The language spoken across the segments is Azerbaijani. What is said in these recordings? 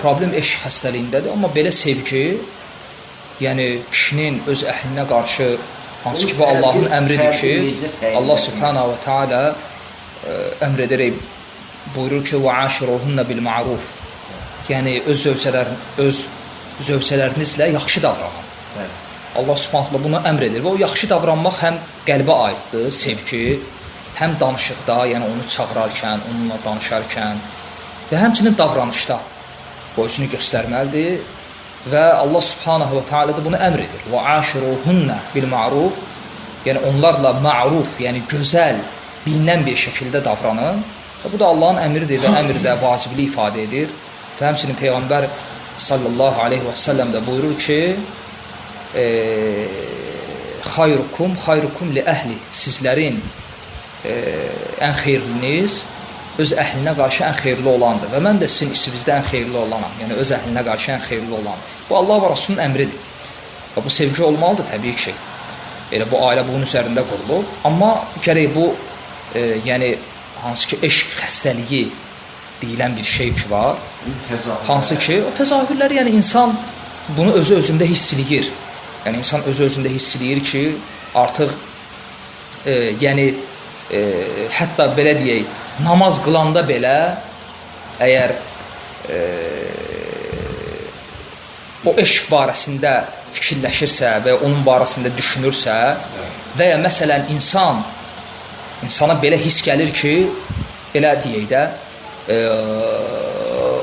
problem eşq xəstəliyindədir, amma belə sevgi, yəni kişinin öz əhlinə qarşı, hansı ki bu Allahın əmridir ki, Allah subhanahu və teala əmr edərək buyurur ki, وَعَاشِرُهُنَّ بِالْمَعْرُوفِ yəni öz zövcələrinizlə yaxşı davranın. Allah subhanahu bunu əmr edir və o yaxşı davranmaq həm qəlbə aiddir, sevgi, həm danışıqda, yəni onu çağırarkən, onunla danışarkən və həmçinin davranışda boysunu göstərməlidir və Allah subhanahu və teala da bunu əmr edir. وَعَاشِرُهُنَّ بِالْمَعْرُوفِ yəni onlarla ma'ruf, yəni gözəl, bilinən bir şəkildə davranın və bu da Allahın əmridir və əmr də vacibli ifadə edir və həmçinin Peyğəmbər sallallahu aleyhi və səlləm də buyurur ki, xayrukum li əhli sizlərin ən xeyirliniz öz əhlinə qarşı ən xeyirli olandır və mən də sizin içinizdə ən xeyirli olanam, yəni öz əhlinə qarşı ən xeyirli olan. Bu Allah və Rasulun əmridir və bu sevgi olmalıdır təbii ki. Elə bu ailə bunun üzərində qurulub, amma gərək bu yəni hansı ki eşq xəstəliyi deyilən bir şey ki var, hansı ki o təzahürləri, yəni insan bunu özü-özündə hiss eləyir. Yəni insan özü-özündə hiss eləyir ki, artıq yəni hətta belə deyək, namaz qılanda belə əgər o eşq barəsində fikirləşirsə və onun barəsində düşünürsə və ya məsələn insana belə hiss gəlir ki, belə deyək də,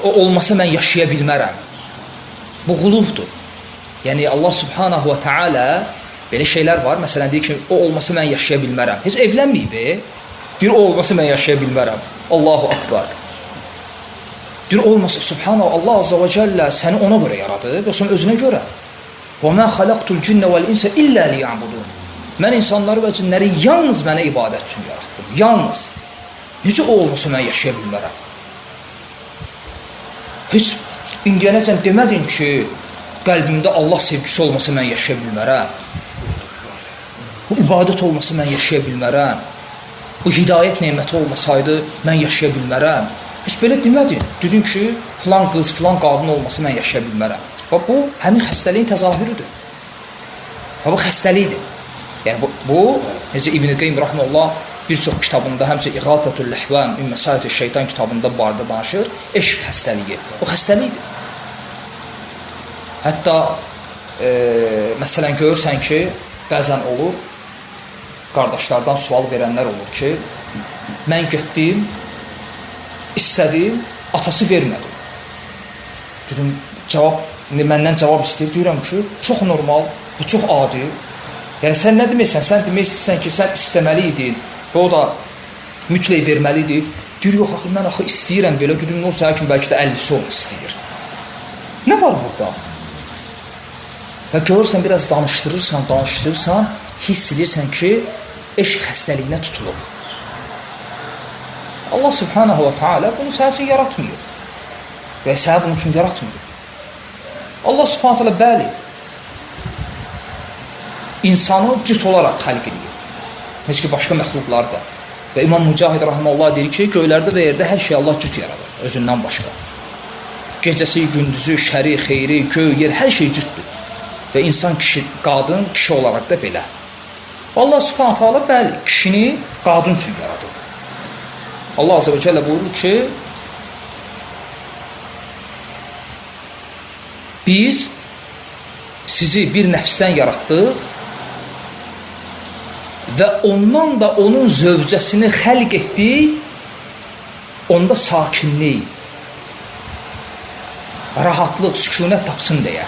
o olmasa mən yaşaya bilmərəm. Bu quluvdur. Yəni Allah subhanahu və teala belə şeylər var. Məsələn deyir ki, o olmasa mən yaşaya bilmərəm. Heç evlənməyib, bir o olmasa mən yaşaya bilmərəm. Allahu akbar. Bir olmasa subhanahu Allah azza və cəllə səni ona görə yaradı və sən özünə görə. Və mən xalaqtul cinnə vəl insə illə liya'budun. Mən insanları və cinləri yalnız mənə ibadət üçün yaratdım. Yalnız. Necə o olmasa mən yaşaya bilmərəm? Heç indiyənəcən demədin ki, qəlbimdə Allah sevgisi olmasa mən yaşaya bilmərəm. Bu ibadət olmasa mən yaşaya bilmərəm. Bu hidayət neməti olmasaydı mən yaşaya bilmərəm. Heç belə demədin. Dedin ki, filan qız, filan qadın olmasa mən yaşaya bilmərəm. Və bu, həmin xəstəliyin təzahürüdür. Və bu xəstəlikdir. Yəni bu necə İbn-i Qeym rahimehullah bir çox kitabında, həmçə İğazatul Ləhvan, Ümmə-Said-i Şeytan kitabında barədə danışır, eşq xəstəliyi. O xəstəlikdir. Hətta məsələn görürsən ki, bəzən olur, qardaşlardan sual verənlər olur ki, mən getdim, istədim, atası vermədi. Dedim, məndən cavab istəyir, deyirəm ki, çox normal, bu çox adi. Yəni sən nə deməksən? Sən demək istəyirsən ki, sən istəməli idin və o da mütləq verməli idi. Deyir, yox, axı, mən istəyirəm belə, dedim, o səhər kimi bəlkə də 50'si onu istəyir. Nə var burada? Və görürsən, biraz danışdırırsan, hiss edirsən ki, eşq xəstəliyinə tutulub. Allah subhanahu və teala bunu sənin üçün yaratmıyor və səni bunun üçün yaratmıyor. Allah subhanahu teala bəli, insanı cüt olaraq xəlq edir. Necə ki, başqa məxluqlar da. Və İmam Mücahid rahimehullah deyir ki, göylərdə və yerdə hər şey Allah cüt yaradır, özündən başqa. Gecəsi, gündüzü, şəri, xeyri, göy, yer, hər şey cütdür. Və insan qadın, kişi olaraq da belə. Allah subhanahu teala bəli, kişini qadın üçün yaradır. Allah azze və cəllə buyurur ki, biz sizi bir nəfsdən yaratdıq və ondan da onun zövcəsini xəlq etdik, onda sakinlik, rahatlıq, sükunət tapsın deyə.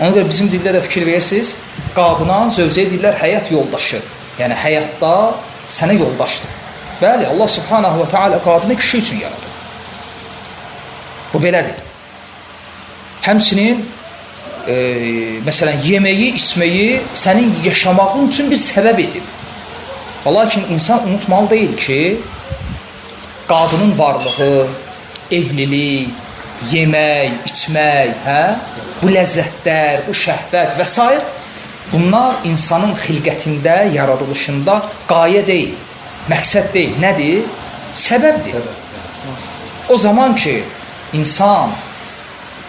Ona görə bizim dildə də fikir verirsiniz, qadına, zövcəyə deyirlər həyat yoldaşı. Yəni həyatda sənə yoldaşdır. Bəli, Allah subhanahu və teala qadını kişi üçün yaradır. Bu belədir. Həmçinin məsələn, yeməyi, içməyi sənin yaşamağın üçün bir səbəb edib. Lakin insan unutmalı deyil ki, qadının varlığı, evlilik, yemək, içmək, bu ləzzətlər, bu şəhvət və s. bunlar insanın xilqətində, yaradılışında qayə deyil, məqsəd deyil. Nədir? Səbəbdir. O zaman ki, insan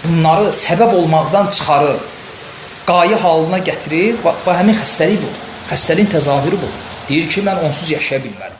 bunları səbəb olmaqdan çıxarır, qayə halına gətirir, bu həmin xəstəlik budur. Xəstəliyin təzahürü budur. Deyir ki, mən onsuz yaşaya bilmərəm.